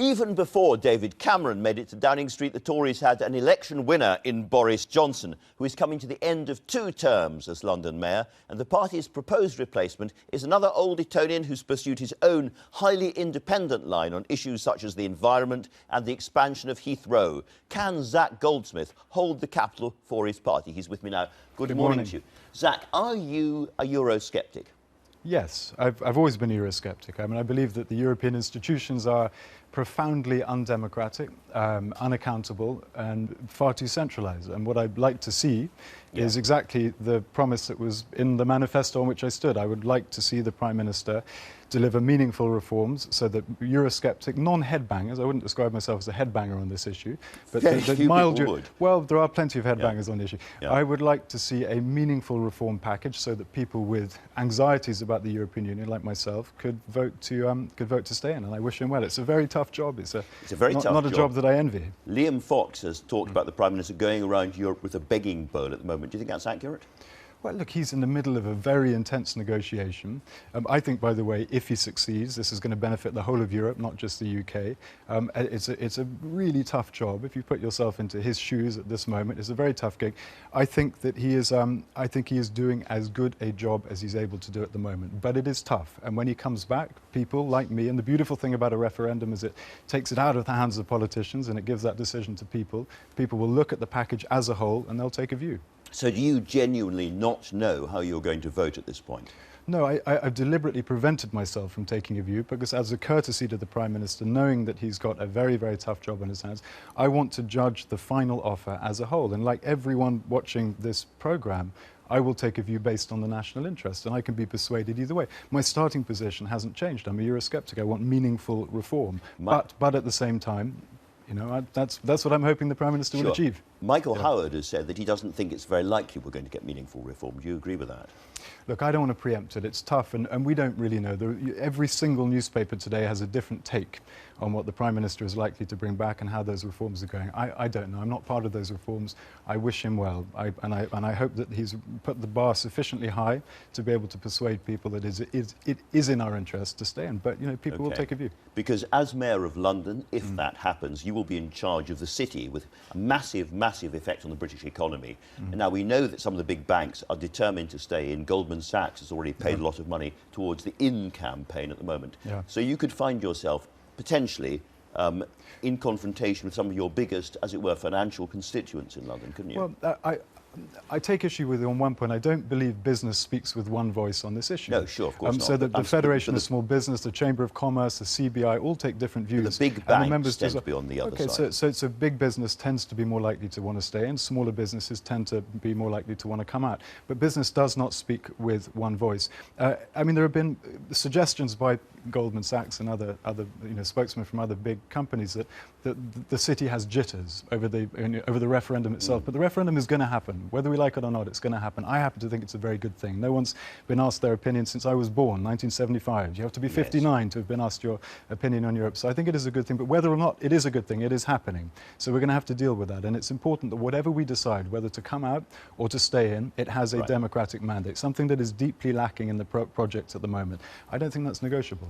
Even before David Cameron made it to Downing Street, the Tories had an election winner in Boris Johnson, who is coming to the end of 2 terms as London Mayor, and the party's proposed replacement is another old Etonian who's pursued his own highly independent line on issues such as the environment and the expansion of Heathrow. Can Zach Goldsmith hold the capital for his party? He's with me now. Good morning to you. Zach, are you a Eurosceptic? Yes, I've always been Eurosceptic. I mean, I believe that the European institutions are profoundly undemocratic, unaccountable, and far too centralised. And what I'd like to see is exactly the promise that was in the manifesto on which I stood. I would like to see the Prime Minister deliver meaningful reforms so that Eurosceptic, non-headbangers, I wouldn't describe myself as a headbanger on this issue, but the mild... Well, there are plenty of headbangers on the issue. I would like to see a meaningful reform package so that people with anxieties about the European Union, like myself, could vote to stay in, and I wish him well. It's a very tough job. It's a very tough job. Not a job that I envy. Liam Fox has talked about the Prime Minister going around Europe with a begging bowl at the moment. Do you think that's accurate? Well, look, he's in the middle of a very intense negotiation. I think, by the way, if he succeeds, this is going to benefit the whole of Europe, not just the UK. It's a really tough job. If you put yourself into his shoes at this moment, it's a very tough gig. I think that he is doing as good a job as he's able to do at the moment. But it is tough. And when he comes back, people like me, and the beautiful thing about a referendum is it takes it out of the hands of politicians and it gives that decision to people. People will look at the package as a whole and they'll take a view. So do you genuinely not know how you're going to vote at this point? No, I've deliberately prevented myself from taking a view because as a courtesy to the Prime Minister, knowing that he's got a very, very tough job on his hands, I want to judge the final offer as a whole. And like everyone watching this programme, I will take a view based on the national interest, and I can be persuaded either way. My starting position hasn't changed. I'm a Eurosceptic. I want meaningful reform. But at the same time, you know, that's what I'm hoping the Prime Minister will achieve. Michael Howard has said that he doesn't think it's very likely we're going to get meaningful reform. Do you agree with that? Look, I don't want to preempt it. It's tough, and we don't really know. Every single newspaper today has a different take on what the Prime Minister is likely to bring back and how those reforms are going. I don't know. I'm not part of those reforms. I wish him well, and I hope that he's put the bar sufficiently high to be able to persuade people that it is in our interest to stay in. But, you know, people will take a view. Because as Mayor of London, if that happens, you will be in charge of the city with a massive, massive effect on the British economy. And now we know that some of the big banks are determined to stay in. Goldman Sachs has already paid a lot of money towards the In campaign at the moment. So you could find yourself potentially in confrontation with some of your biggest, as it were, financial constituents in London, couldn't you? Well, I take issue with you on one point. I don't believe business speaks with one voice on this issue. No, sure, of course not. So the Federation of Small Business, the Chamber of Commerce, the CBI all take different views. But the big banks tend to be on the other side. So big business tends to be more likely to want to stay in. Smaller businesses tend to be more likely to want to come out. But business does not speak with one voice. I mean, there have been suggestions by Goldman Sachs and other spokesmen from other big companies that the city has jitters over the referendum itself. But the referendum is going to happen. Whether we like it or not, it's going to happen. I happen to think it's a very good thing. No one's been asked their opinion since I was born, 1975. You have to be 59 to have been asked your opinion on Europe. So I think it is a good thing. But whether or not it is a good thing, it is happening. So we're going to have to deal with that. And it's important that whatever we decide, whether to come out or to stay in, it has a democratic mandate, something that is deeply lacking in the project at the moment. I don't think that's negotiable.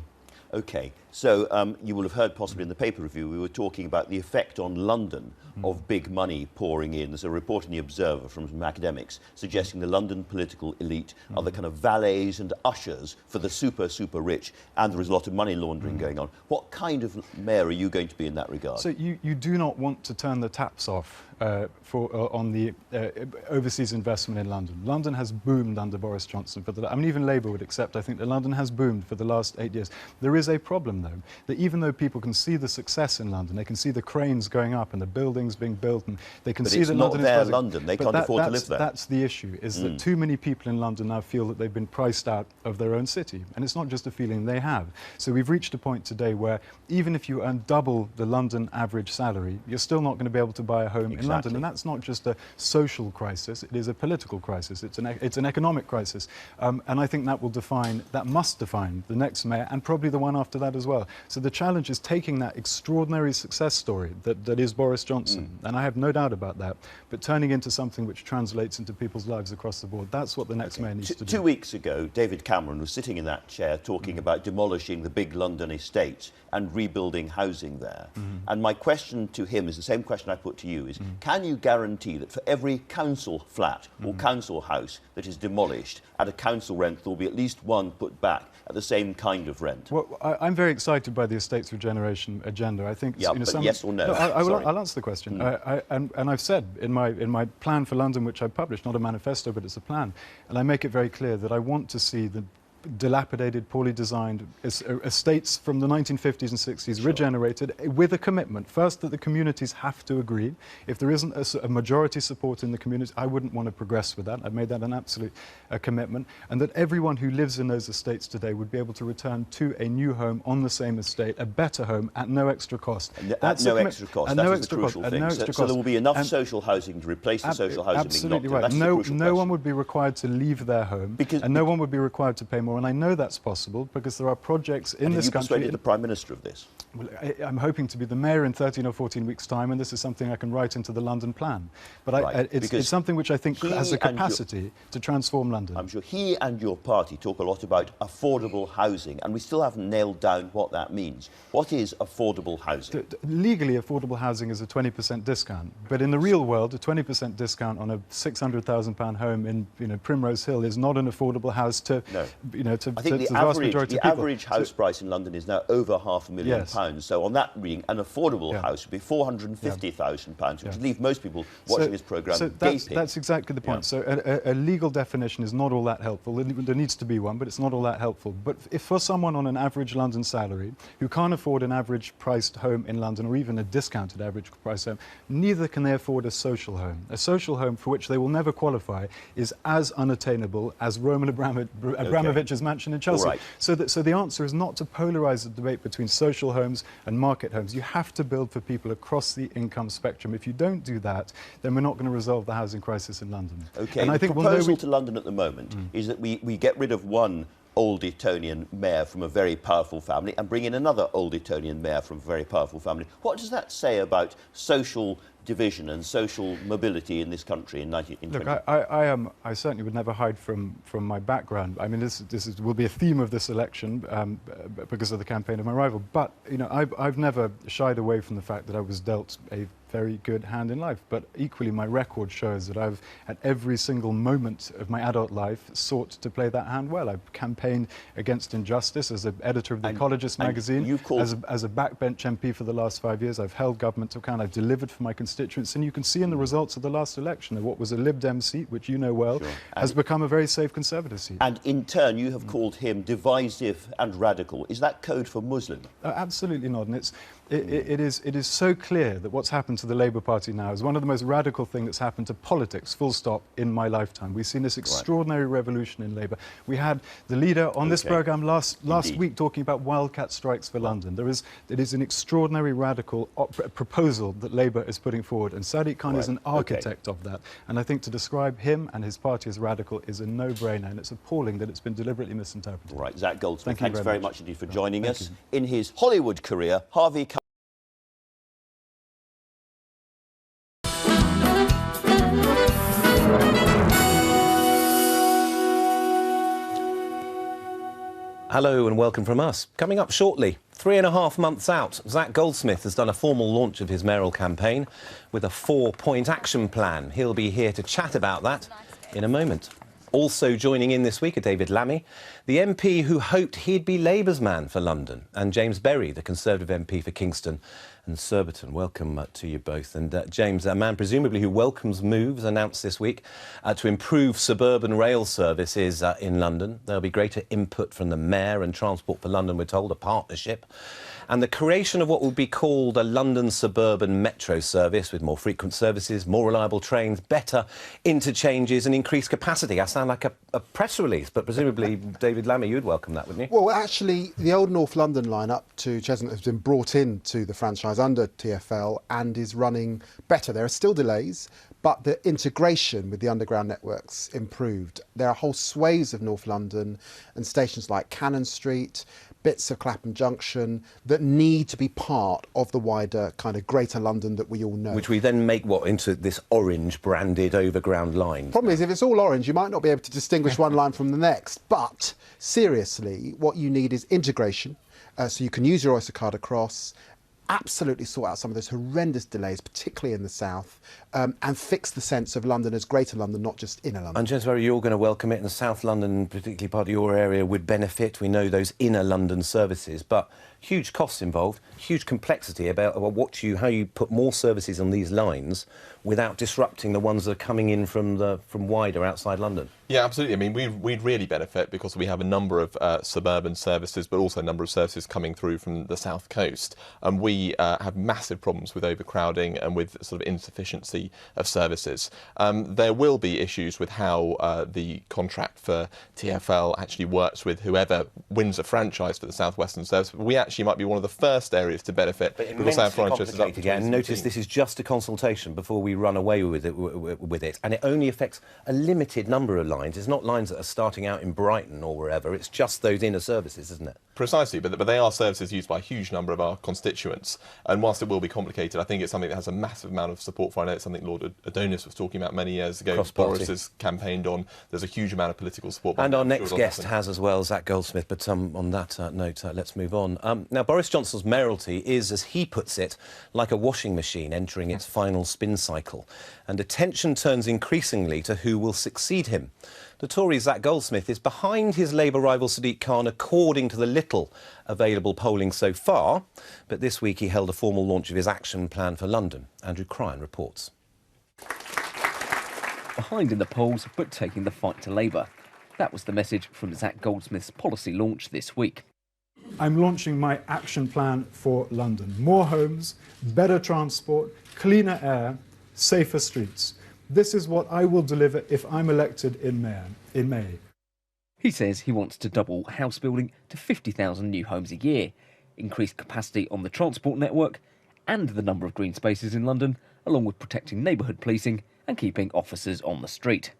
OK, so you will have heard possibly in the paper review we were talking about the effect on London of big money pouring in. There's a report in The Observer from some academics suggesting the London political elite are the kind of valets and ushers for the super, super rich, and there is a lot of money laundering going on. What kind of mayor are you going to be in that regard? So you do not want to turn the taps off on the overseas investment in London. London has boomed under Boris Johnson. I mean, even Labour would accept, I think, that London has boomed for the last 8 years. There is a problem, though, that even though people can see the success in London, they can see the cranes going up and the buildings being built, and they can see that London is buzzing. But it's not their London. They can't afford to live there. That's the issue, is that too many people in London now feel that they've been priced out of their own city. And it's not just a feeling they have. So we've reached a point today where even if you earn double the London average salary, you're still not going to be able to buy a home in London. And that's not just a social crisis, it is a political crisis. It's an economic crisis. And I think that must define the next mayor, and probably the one one after that as well. So the challenge is taking that extraordinary success story that is Boris Johnson, and I have no doubt about that, but turning into something which translates into people's lives across the board. That's what the next mayor needs to do. 2 weeks ago, David Cameron was sitting in that chair talking about demolishing the big London estates and rebuilding housing there. And my question to him is the same question I put to you, is can you guarantee that for every council flat or council house that is demolished at a council rent, there will be at least one put back at the same kind of rent? Well, I'm very excited by the estates regeneration agenda. I think, yeah, but yes or no? I'll answer the question. And I've said in my plan for London, which I published, not a manifesto, but it's a plan, and I make it very clear that I want to see the dilapidated, poorly designed estates from the 1950s and 60s regenerated with a commitment. First, that the communities have to agree. If there isn't a majority support in the community, I wouldn't want to progress with that. I've made that an absolute commitment. And that everyone who lives in those estates today would be able to return to a new home on the same estate, a better home at no extra cost. At no extra cost. That is the crucial thing. So there will be enough social housing to replace the social housing being knocked down. Absolutely right. No one would be required to leave their home, and no one would be required to pay more. And I know that's possible because there are projects in this country. Have you persuaded the Prime Minister of this? Well, I'm hoping to be the mayor in 13 or 14 weeks' time, and this is something I can write into the London plan. But it's something which I think has the capacity to transform London. I'm sure he and your party talk a lot about affordable housing, and we still haven't nailed down what that means. What is affordable housing? Legally, affordable housing is a 20% discount, but in the real world, a 20% discount on a £600,000 home in Primrose Hill is not an affordable house to, I think the average house price in London is now over £500,000. So on that reading, an affordable house would be £450,000, which would leave most people watching this programme gaping. That's exactly the point. So a legal definition is not all that helpful. There needs to be one, but it's not all that helpful. But if for someone on an average London salary who can't afford an average priced home in London, or even a discounted average priced home, neither can they afford a social home. A social home for which they will never qualify is as unattainable as Roman Abramovich's mansion in Chelsea. Right. So the answer is not to polarise the debate between social homes and market homes. You have to build for people across the income spectrum. If you don't do that, then we're not going to resolve the housing crisis in London. Okay, and I think the proposal to London at the moment is that we get rid of one old Etonian mayor from a very powerful family and bring in another old Etonian mayor from a very powerful family. What does that say about social division and social mobility in this country in 2020? Look, I certainly would never hide from my background. I mean, this will be a theme of this election because of the campaign of my rival. But I've never shied away from the fact that I was dealt a very good hand in life. But equally, my record shows that I've, at every single moment of my adult life, sought to play that hand well. I've campaigned against injustice as an editor of The Ecologist magazine, as a backbench MP for the last 5 years. I've held government to account. I've delivered for my constituents. And you can see in the results of the last election that what was a Lib Dem seat, which you know well, has become a very safe Conservative seat. And in turn, you have called him divisive and radical. Is that code for Muslim? Absolutely not. And it is so clear that what's happened to the Labour Party now is one of the most radical things that's happened to politics, full stop, in my lifetime. We've seen this extraordinary revolution in Labour. We had the leader on this programme last week talking about wildcat strikes for London. It is an extraordinary radical proposal that Labour is putting forward, and Sadiq Khan is an architect of that. And I think to describe him and his party as radical is a no-brainer, and it's appalling that it's been deliberately misinterpreted. Right, Zach Goldsmith, thanks very much indeed for joining us. In his Hollywood career, Harvey Hello and welcome from us. Coming up shortly, 3.5 months out, Zach Goldsmith has done a formal launch of his mayoral campaign with a 4-point action plan. He'll be here to chat about that in a moment. Also joining in this week are David Lammy, the MP who hoped he'd be Labour's man for London, and James Berry, the Conservative MP for Kingston and Surbiton. Welcome to you both. And James, a man presumably who welcomes moves announced this week to improve suburban rail services in London. There'll be greater input from the Mayor and Transport for London, we're told, a partnership. And the creation of what will be called a London suburban metro service with more frequent services, more reliable trains, better interchanges and increased capacity. I sound like a press release, but presumably, David Lammy, you'd welcome that, wouldn't you? Well, actually, the old North London line up to Chestnut has been brought into the franchise under TfL and is running better. There are still delays, but the integration with the underground networks improved. There are whole swathes of North London and stations like Cannon Street, bits of Clapham Junction that need to be part of the wider kind of Greater London that we all know. Which we then make, what, into this orange branded overground line? Problem is, if it's all orange, you might not be able to distinguish one line from the next. But seriously, what you need is integration, so you can use your Oyster card across, absolutely sort out some of those horrendous delays, particularly in the south, and fix the sense of London as Greater London, not just inner London. And James Berry, you're going to welcome it, and South London, particularly part of your area, would benefit. We know those inner London services, but huge costs involved, huge complexity about how you put more services on these lines without disrupting the ones that are coming in from wider outside London. Yeah, absolutely. I mean, we'd really benefit because we have a number of suburban services, but also a number of services coming through from the south coast. And we have massive problems with overcrowding and with sort of insufficiency of services. There will be issues with how the contract for TfL actually works with whoever wins a franchise for the South Western service. But we actually might be one of the first areas to benefit. But immensely complicated again. Notice this is just a consultation before we run away with it, and it only affects a limited number of lines. It's not lines that are starting out in Brighton or wherever. It's just those inner services, isn't it? Precisely, but they are services used by a huge number of our constituents. And whilst it will be complicated, I think it's something that has a massive amount of support for. I know it's something Lord Adonis was talking about many years ago. Boris has campaigned on. There's a huge amount of political support. And our next guest has as well, Zach Goldsmith. But on that note, let's move on. Now, Boris Johnson's mayoralty is, as he puts it, like a washing machine entering its final spin cycle. And attention turns increasingly to who will succeed him. The Tory Zach Goldsmith is behind his Labour rival Sadiq Khan, according to the little available polling so far. But this week he held a formal launch of his action plan for London. Andrew Cryan reports. Behind in the polls, but taking the fight to Labour. That was the message from Zach Goldsmith's policy launch this week. I'm launching my action plan for London. More homes, better transport, cleaner air, safer streets. This is what I will deliver if I'm elected in May. He says he wants to double house building to 50,000 new homes a year, increase capacity on the transport network and the number of green spaces in London, along with protecting neighbourhood policing and keeping officers on the street.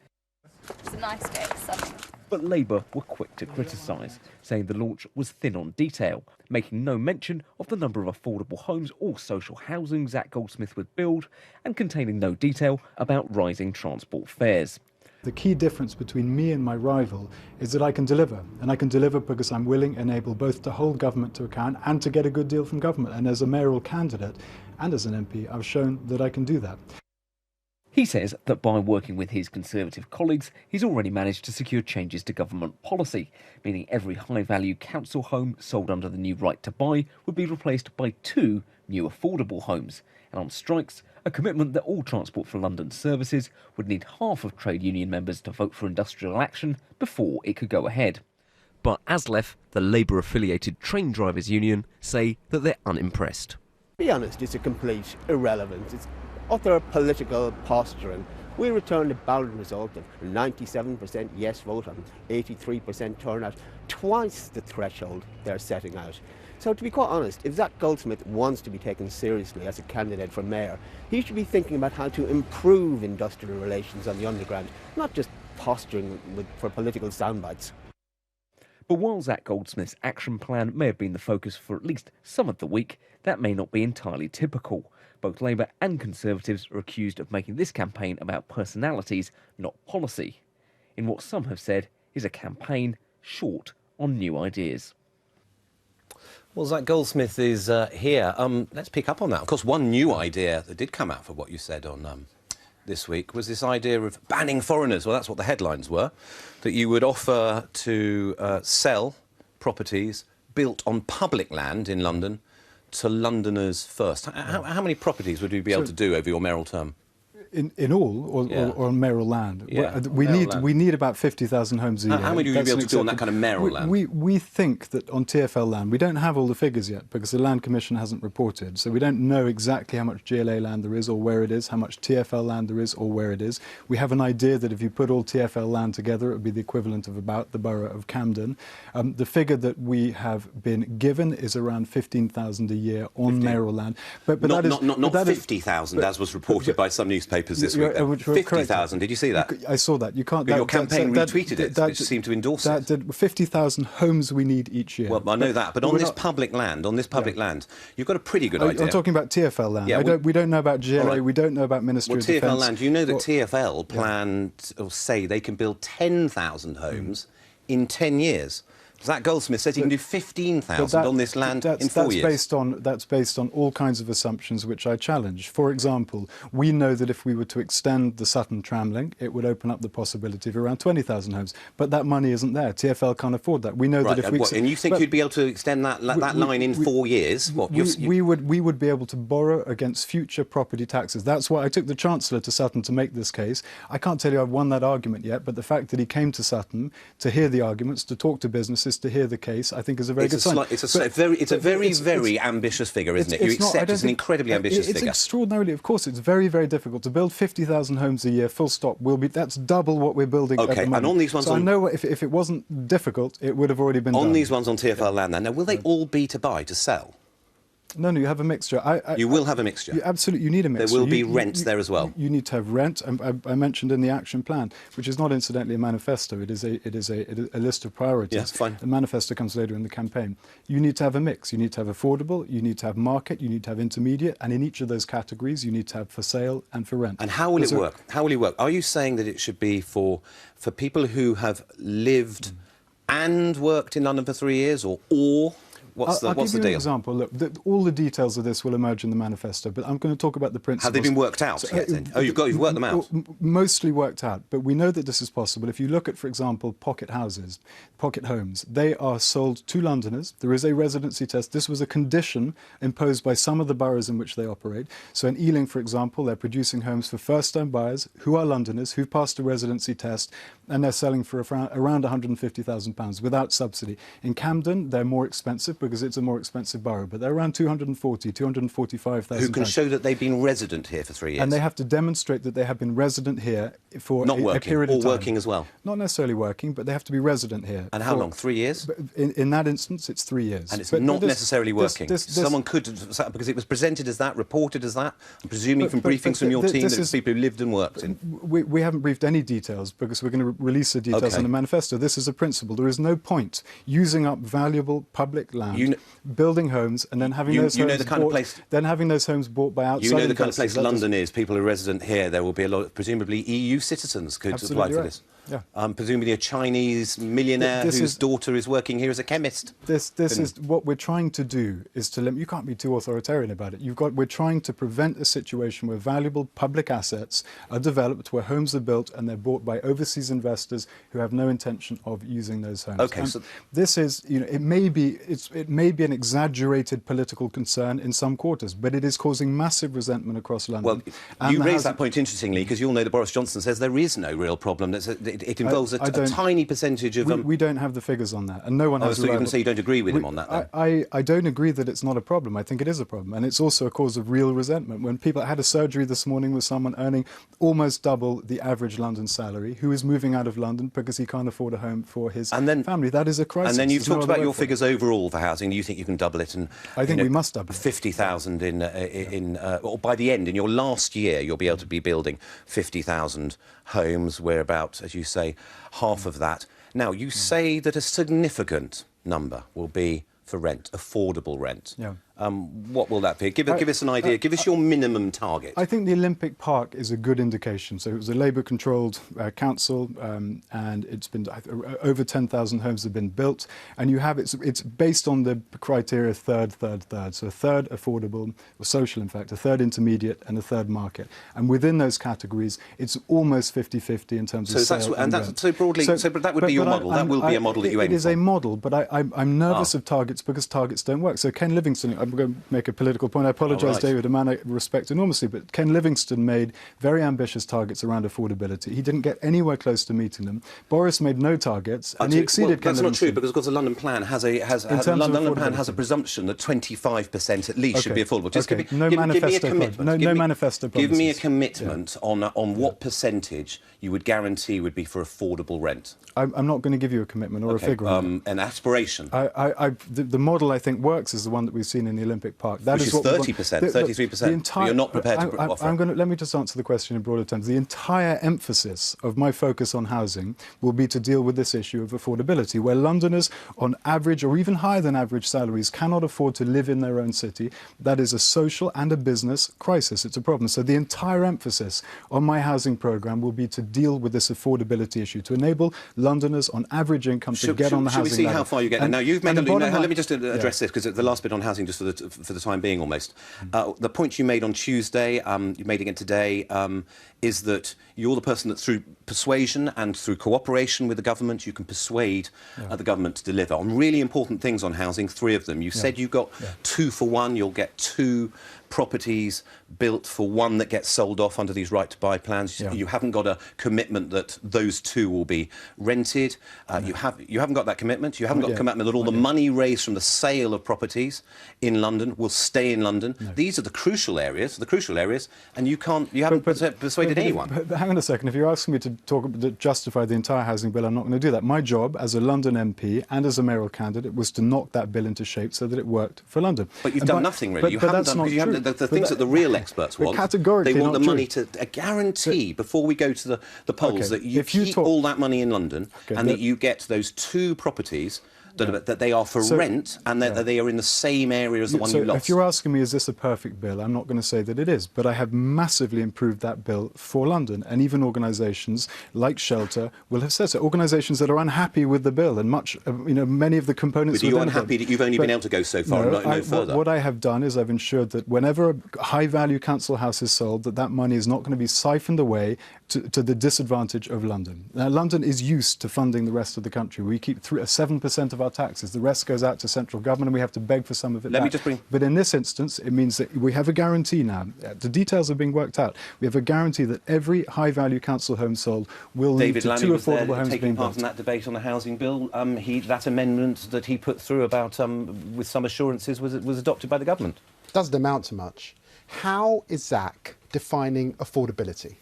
It's a nice day, sunny. But Labour were quick to criticise, saying the launch was thin on detail, making no mention of the number of affordable homes or social housing Zach Goldsmith would build, and containing no detail about rising transport fares. The key difference between me and my rival is that I can deliver, and I can deliver because I'm willing and able both to hold government to account and to get a good deal from government. And as a mayoral candidate and as an MP, I've shown that I can do that. He says that by working with his Conservative colleagues, he's already managed to secure changes to government policy, meaning every high-value council home sold under the new right to buy would be replaced by 2 new affordable homes. And on strikes, a commitment that all Transport for London services would need half of trade union members to vote for industrial action before it could go ahead. But ASLEF, the Labour-affiliated train drivers union, say that they're unimpressed. To be honest, it's a complete irrelevance. It's utter political posturing. We returned a ballot result of 97% yes vote and 83% turnout, twice the threshold they're setting out. So to be quite honest, if Zach Goldsmith wants to be taken seriously as a candidate for mayor, he should be thinking about how to improve industrial relations on the underground, not just posturing for political soundbites. But while Zach Goldsmith's action plan may have been the focus for at least some of the week, that may not be entirely typical. Both Labour and Conservatives are accused of making this campaign about personalities, not policy, in what some have said is a campaign short on new ideas. Well, Zach Goldsmith is here. Let's pick up on that. Of course, one new idea that did come out for what you said on this week was this idea of banning foreigners. Well, that's what the headlines were, that you would offer to sell properties built on public land in London to Londoners first. How many properties would you be able to do over your mayoral term? In all, or on mayoral land? Yeah, we need about 50,000 homes a year. How many would you be able to do on that kind of mayoral land? We think that on TfL land, we don't have all the figures yet because the Land Commission hasn't reported. So we don't know exactly how much GLA land there is or where it is, how much TfL land there is or where it is. We have an idea that if you put all TfL land together, it would be the equivalent of about the borough of Camden. The figure that we have been given is around 15,000 a year on mayoral land. But not 50,000 as was reported by some newspapers. papers this week. 50,000. Did you see that? I saw that. You can't. But your campaign retweeted it, which seemed to endorse it. That did 50,000 homes we need each year. Well, I know that, but on this public land, you've got a pretty good idea. I'm talking about TfL land. Yeah, we don't know about GLA. Right. We don't know about Ministry of Defence. TfL land. You know that TfL planned, or say they can build 10,000 homes in 10 years. Zach Goldsmith says he can do 15,000 on this land in 4 years. That's based on all kinds of assumptions which I challenge. For example, we know that if we were to extend the Sutton tram link, it would open up the possibility of around 20,000 homes. But that money isn't there. TfL can't afford that. We know that if we... And you think you'd be able to extend that line in 4 years? We would be able to borrow against future property taxes. That's why I took the Chancellor to Sutton to make this case. I can't tell you I've won that argument yet, but the fact that he came to Sutton to hear the arguments, to talk to businesses, to hear the case, I think is a very good sign. It's a very ambitious figure, isn't it? You accept it's an incredibly ambitious figure. It's extraordinarily, of course, it's very, very difficult. To build 50,000 homes a year, full stop, that's double what we're building at the moment. And on these ones... So I know if it wasn't difficult, it would have already been done. On these ones on TfL land, now, will they all be to buy, to sell? No, you have a mixture. You will have a mixture. Absolutely, you need a mixture. There will be rent there as well. You need to have rent. I mentioned in the action plan, which is not incidentally a manifesto. It is a list of priorities. Yes, fine. The manifesto comes later in the campaign. You need to have a mix. You need to have affordable. You need to have market. You need to have intermediate. And in each of those categories, you need to have for sale and for rent. And how will it work? How will it work? Are you saying that it should be for people who have lived and worked in London for 3 years, or? What's the deal? I'll give you an example. Look, all the details of this will emerge in the manifesto, but I'm going to talk about the principles. Have they been worked out yet, then? You've worked them out? Mostly worked out, but we know that this is possible. If you look at, for example, pocket houses, pocket homes, they are sold to Londoners. There is a residency test. This was a condition imposed by some of the boroughs in which they operate. So in Ealing, for example, they're producing homes for first-time buyers who are Londoners, who've passed a residency test, and they're selling for around £150,000 without subsidy. In Camden, they're more expensive because it's a more expensive borough, but they're around £240,000, £245,000. Who can show that they've been resident here for 3 years. And they have to demonstrate that they have been resident here for a period of time. Or working as well? Not necessarily working, but they have to be resident here. And how long? 3 years? In that instance, it's 3 years. And it's not necessarily working? Someone could, because it was presented as that, reported as that, I'm presuming from briefings from your team that it's people who lived and worked in. We haven't briefed any details because we're going to release the details in the manifesto. This is a principle. There is no point using up valuable public land, building homes, and then having those homes bought by outside investors. You know the kind of place London is. People who are resident here, there will be a lot of, presumably, EU citizens could apply for this. Yeah. Presumably a Chinese millionaire whose daughter is working here as a chemist. This is what we're trying to do, is to limit. You can't be too authoritarian about it. We're trying to prevent a situation where valuable public assets are developed, where homes are built and they're bought by overseas investors who have no intention of using those homes. Okay, so this is, it may be an exaggerated political concern in some quarters, but it is causing massive resentment across London. Well, you raise that point interestingly, because you'll know that Boris Johnson says there is no real problem. It involves a tiny percentage of... We don't have the figures on that, and no one has... So you can say you don't agree with him on that, then? I don't agree that it's not a problem. I think it is a problem, and it's also a cause of real resentment. When people... I had a surgery this morning with someone earning almost double the average London salary, who is moving out of London because he can't afford a home for his family. That is a crisis. And then you've talked about your figures overall for housing. You think you can double it? And I think we must double it. 50,000 or by the end, in your last year, you'll be able to be building 50,000 homes. We're about, as you say, half of that. Now, you say that a significant number will be for rent, affordable rent. Yeah. What will that be? Give us an idea. Give us your minimum target. I think the Olympic Park is a good indication. So it was a Labour-controlled council, and it's been over 10,000 homes have been built. And you have it's based on the criteria third. So a third affordable, or social, in fact, a third intermediate, and a third market. And within those categories, it's almost 50-50 in terms of sale and rent. So broadly, but that would be your model. That will be a model that you aim for. It is a model, but I'm nervous of targets because targets don't work. So Ken Livingstone, I'm going to make a political point. I apologise, David, a man I respect enormously, but Ken Livingstone made very ambitious targets around affordability. He didn't get anywhere close to meeting them. Boris made no targets, and he exceeded Ken Livingstone. That's not true, because of course the London plan has a presumption that 25% at least should be affordable. Just give me a commitment. No manifesto promises. Give me a commitment on what percentage you would guarantee would be for affordable rent. I'm not going to give you a commitment or a figure on an aspiration. the model I think works is the one that we've seen in the Olympic Park. Which is 30%, 33%. But you're not prepared to offer. Let me just answer the question in broader terms. The entire emphasis of my focus on housing will be to deal with this issue of affordability, where Londoners on average or even higher than average salaries cannot afford to live in their own city. That is a social and a business crisis. It's a problem. So the entire emphasis on my housing programme will be to deal with this affordability issue, to enable Londoners on average income to get on the housing ladder. Should we see how far you get? Now, you've made let me just address this, because the last bit on housing, just for the time being almost. The point you made on Tuesday, you made again today, is that you're the person that through persuasion and through cooperation with the government, you can persuade the government to deliver on really important things on housing, 3 of them. You said you got 2 for 1, you'll get 2 properties built for 1 that gets sold off under these right-to-buy plans. You haven't got a commitment that those 2 will be rented. You haven't got that commitment. You haven't got a commitment that all the money raised from the sale of properties in London will stay in London. These are the crucial areas, and you haven't persuaded anyone. But hang on a second. If you're asking me to justify the entire housing bill, I'm not going to do that. My job as a London MP and as a mayoral candidate was to knock that bill into shape so that it worked for London. But you've done nothing really. You haven't done, because you haven't. The things that the real experts want, they want the money to a guarantee before we go to the polls that you keep all that money in London and that you get those 2 properties that they are for rent and that they are in the same area as the one you lost. If you're asking me, is this a perfect bill, I'm not going to say that it is, but I have massively improved that bill for London, and even organisations like Shelter will have said so. Organisations that are unhappy with the bill and many of the components. But are you unhappy that you've only been able to go so far and not no further? What I have done is I've ensured that whenever a high-value council house is sold, that money is not going to be siphoned away to the disadvantage of London. Now, London is used to funding the rest of the country. We keep 7% of our taxes. The rest goes out to central government, and we have to beg for some of it back. But in this instance, it means that we have a guarantee now. The details are being worked out. We have a guarantee that every high-value council home sold will lead to 2 affordable homes being built. Taking part in that debate on the housing bill, that amendment that he put through about with some assurances was adopted by the government. Doesn't amount to much. How is Zach defining affordability?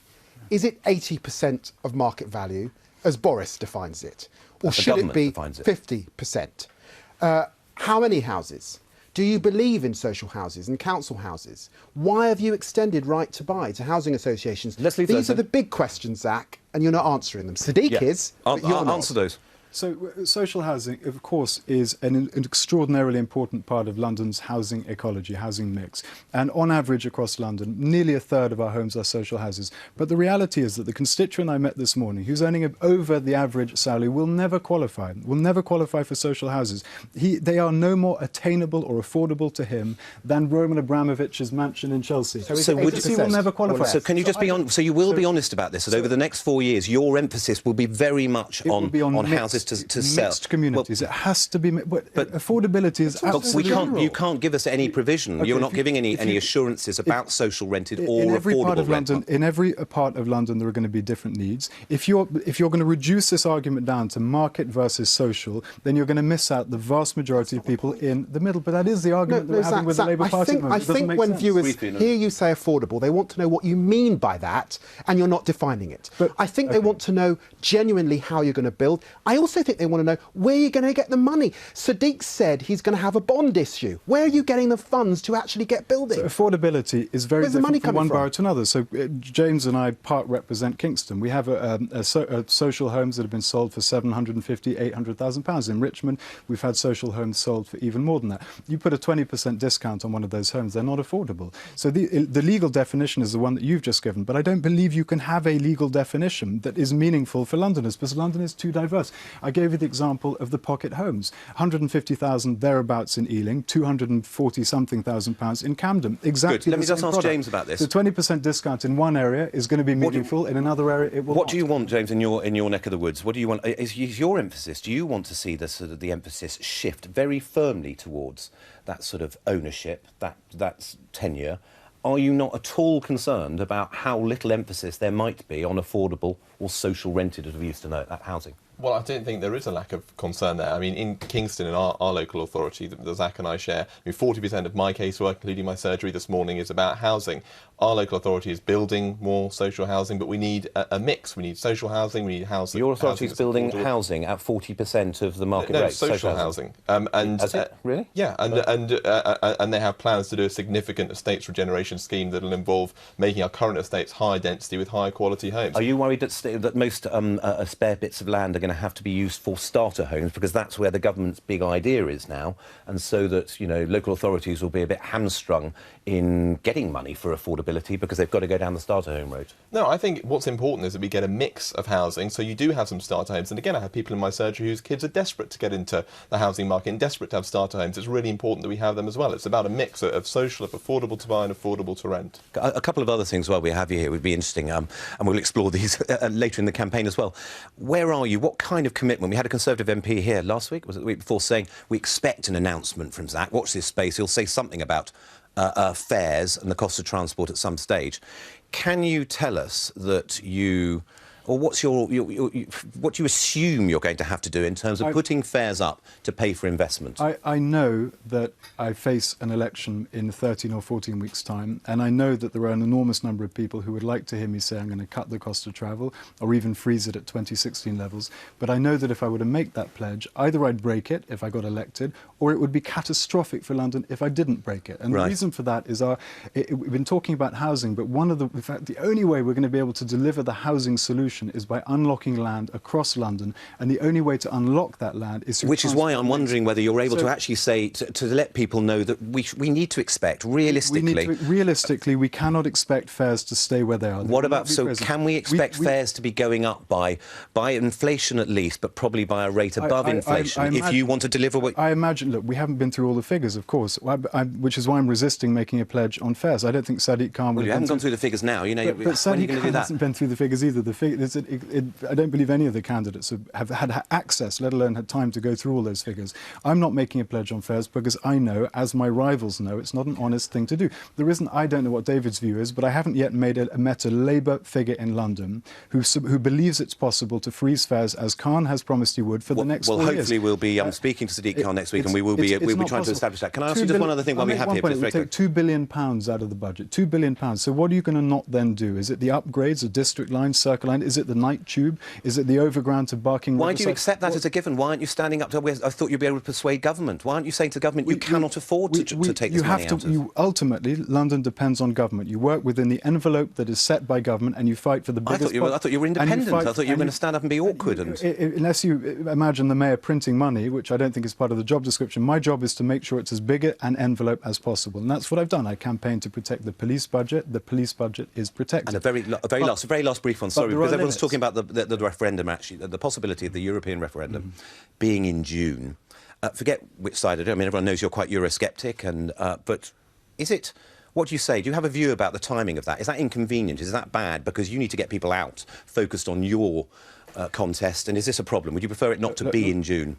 Is it 80% of market value, as Boris defines it? Or should it be 50%? How many houses? Do you believe in social houses and council houses? Why have you extended right to buy to housing associations? These are the big questions, Zach, and you're not answering them. Sadiq is, but you're not. Answer those. So social housing, of course, is an extraordinarily important part of London's housing ecology, housing mix. And on average across London, nearly a third of our homes are social houses. But the reality is that the constituent I met this morning, who's earning over the average salary, will never qualify for social houses. They are no more attainable or affordable to him than Roman Abramovich's mansion in Chelsea. So he will never qualify. So can you just be on? So you will be honest about this. That over the next 4 years, your emphasis will be very much on houses to sell. Mixed communities. It has to be. But affordability is absolutely. You can't give us any provision. You're not giving any assurances about social rented or in every affordable part of rental. London. In every part of London, there are going to be different needs. If you're going to reduce this argument down to market versus social, then you're going to miss out the vast majority of people in the middle. But that is the argument that we're having with the Labour Party at the moment. I think when viewers hear you say affordable, they want to know what you mean by that, and you're not defining it. But I think they want to know genuinely how you're going to build. I also think they want to know where you're going to get the money. Sadiq said he's going to have a bond issue. Where are you getting the funds to actually get building? So affordability is very different from one borough to another. So James and I represent Kingston. We have social homes that have been sold for £750,000, £800,000. In Richmond, we've had social homes sold for even more than that. You put a 20% discount on one of those homes, they're not affordable. So the legal definition is the one that you've just given, but I don't believe you can have a legal definition that is meaningful for Londoners, because London is too diverse. I gave you the example of the pocket homes. 150,000 thereabouts in Ealing, 240-something thousand pounds in Camden. Exactly. Good. Let me just ask James about this. The 20% discount in one area is going to be meaningful. In another area, it will What do you want, James, in your neck of the woods? What do you want? Is your emphasis? Do you want to see the emphasis shift very firmly towards that sort of ownership, that's tenure? Are you not at all concerned about how little emphasis there might be on affordable or social rented, as we used to know, that housing? Well, I don't think there is a lack of concern there. I mean, in Kingston, in our local authority that Zach and I share, 40% of my casework, including my surgery this morning, is about housing. Our local authority is building more social housing, but we need a mix. We need social housing, we need housing. Your authority is building housing at 40% of the market rate? Social housing. Is it? Really? Yeah, and they have plans to do a significant estates regeneration scheme that will involve making our current estates higher density with higher quality homes. Are you worried that most spare bits of land are going to have to be used for starter homes, because that's where the government's big idea is now, and so that, you know, local authorities will be a bit hamstrung in getting money for affordability because they've got to go down the starter home road? No, I think what's important is that we get a mix of housing, so you do have some starter homes. And again, I have people in my surgery whose kids are desperate to get into the housing market and desperate to have starter homes. It's really important that we have them as well. It's about a mix of social, of affordable to buy and affordable to rent. A couple of other things while we have you here would be interesting, and we'll explore these later in the campaign as well. Where are you? What kind of commitment? We had a Conservative MP here last week, was it the week before, saying we expect an announcement from Zach. Watch this space. He'll say something about fares and the cost of transport at some stage. Can you tell us that you... or what's what do you assume you're going to have to do in terms of putting fares up to pay for investment? I know that I face an election in 13 or 14 weeks' time, and I know that there are an enormous number of people who would like to hear me say I'm going to cut the cost of travel or even freeze it at 2016 levels. But I know that if I were to make that pledge, either I'd break it if I got elected, or it would be catastrophic for London if I didn't break it. And the reason for that is we've been talking about housing, but in fact, the only way we're going to be able to deliver the housing solution is by unlocking land across London, and the only way to unlock that land is through... Which is why I'm wondering whether you're able to actually say, to let people know that we need to expect, realistically... realistically, we cannot expect fares to stay where they are. What about, so can we expect fares to be going up by inflation at least, but probably by a rate above inflation, if you want to deliver what... I imagine, look, we haven't been through all the figures, of course, which is why I'm resisting making a pledge on fares. I don't think Sadiq Khan... Well, you haven't gone through the figures now, you know, but when are you Sadiq going to do Khan that? hasn't been through the figures either. I don't believe any of the candidates have had access, let alone had time to go through all those figures. I'm not making a pledge on fares because I know, as my rivals know, it's not an honest thing to do. I don't know what David's view is, but I haven't yet met a Labour figure in London who believes it's possible to freeze fares, as Khan has promised he would, for the next 4 years. Well, hopefully we'll be speaking to Sadiq Khan next week, and we'll be trying to establish that. Can I ask you just one other thing while we have here, please? We take £2 billion out of the budget, £2 billion. So what are you going to not then do? Is it the upgrades, the district line, circle line? Is it the night tube? Is it the overground to Barking? Why do you accept that as a given? Why aren't you standing up to... I thought you'd be able to persuade government. Why aren't you saying to government you cannot afford to take this money out of? Ultimately, London depends on government. You work within the envelope that is set by government, and you fight for the biggest... I thought you were independent. I thought you were going to stand up and be awkward. Unless you imagine the mayor printing money, which I don't think is part of the job description, my job is to make sure it's as big an envelope as possible. And that's what I've done. I campaigned to protect the police budget. The police budget is protected. And a very last brief one, sorry, because everyone's talking about the referendum, actually, the possibility of the European referendum being in June. Forget which side of it. I mean, everyone knows you're quite Eurosceptic, but is it... What do you say? Do you have a view about the timing of that? Is that inconvenient? Is that bad? Because you need to get people out focused on your contest, and is this a problem? Would you prefer it not to be in June?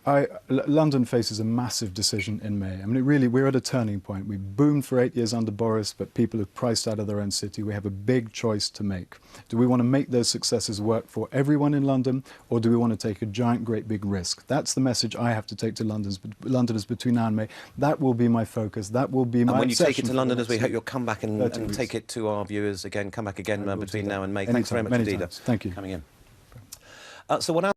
London faces a massive decision in May. I mean, we're at a turning point. We boomed for 8 years under Boris, but people have priced out of their own city. We have a big choice to make. Do we want to make those successes work for everyone in London, or do we want to take a giant, great big risk? That's the message I have to take to Londoners between now and May. That will be my focus. That will be my... And when you take it to Londoners, we hope you'll come back and take it to our viewers again, come back again between now and May. Thanks very much indeed. Thank you. Coming in. So what else?